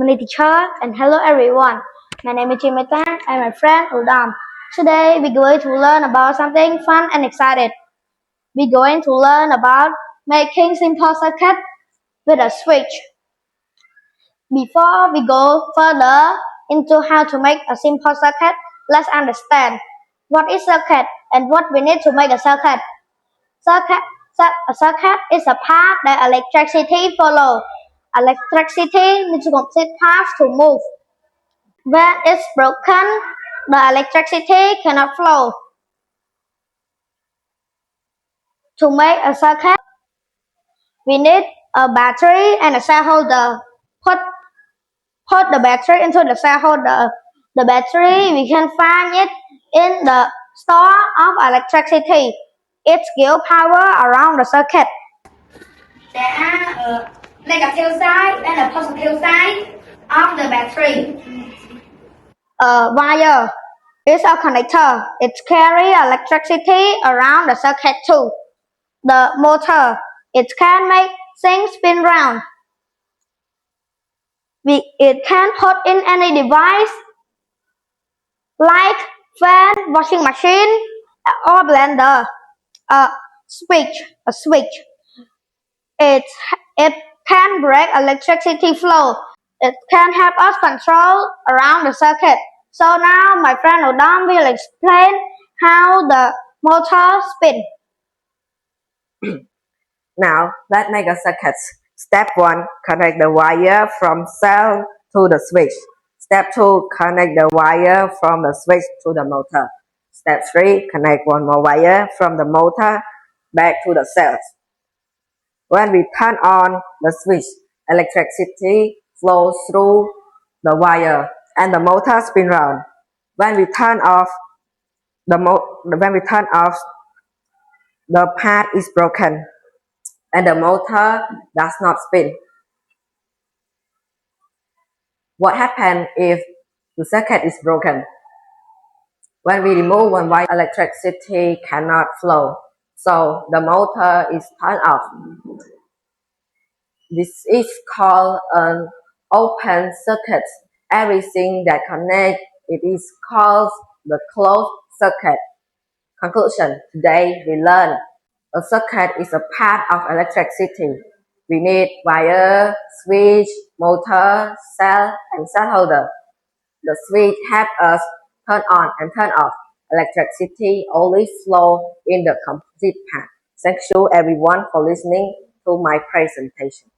many teacher, and hello everyone. My name is Metta and my friend Oudom. Today we're going to learn about something fun and exciting. We're going to learn about making simple circuit with a switch. Before we go further into how to make a simple circuit, let's understand what is circuit and what we need to make a circuit. A circuit is a path that electricity follows. Electricity needs to complete paths to move. When it's broken, the electricity cannot flow. To make a circuit, we need a battery and a cell holder. Put the battery into the cell holder. The battery, we can find it in the store of electricity. It gives power around the circuit. There are a negative side and a positive side of the battery. A wire is a connector. It carries electricity around the circuit too. The motor, it can make things spin round. It can put in any device like fan, washing machine, or blender. A switch. It can break electricity flow. It can help us control around the circuit. So now my friend Oudom will explain how the motor spins. Now, let's make a circuit. Step 1. Connect the wire from cell to the switch. Step 2. Connect the wire from the switch to the motor. Step 3. Connect one more wire from the motor back to the cells. When we turn on the switch, electricity flows through the wire and the motor spins round. When we turn off, the path is broken and the motor does not spin. What happens if the circuit is broken? When we remove one wire, electricity cannot flow, so the motor is turned off. This is called an open circuit. Everything that connects it is called the closed circuit. Conclusion: today we learn a circuit is a part of electricity. We need wire, switch, motor, cell, and cell holder. The switch helps us turn on and turn off. Electricity only flows in the complete path. Thank you everyone for listening to my presentation.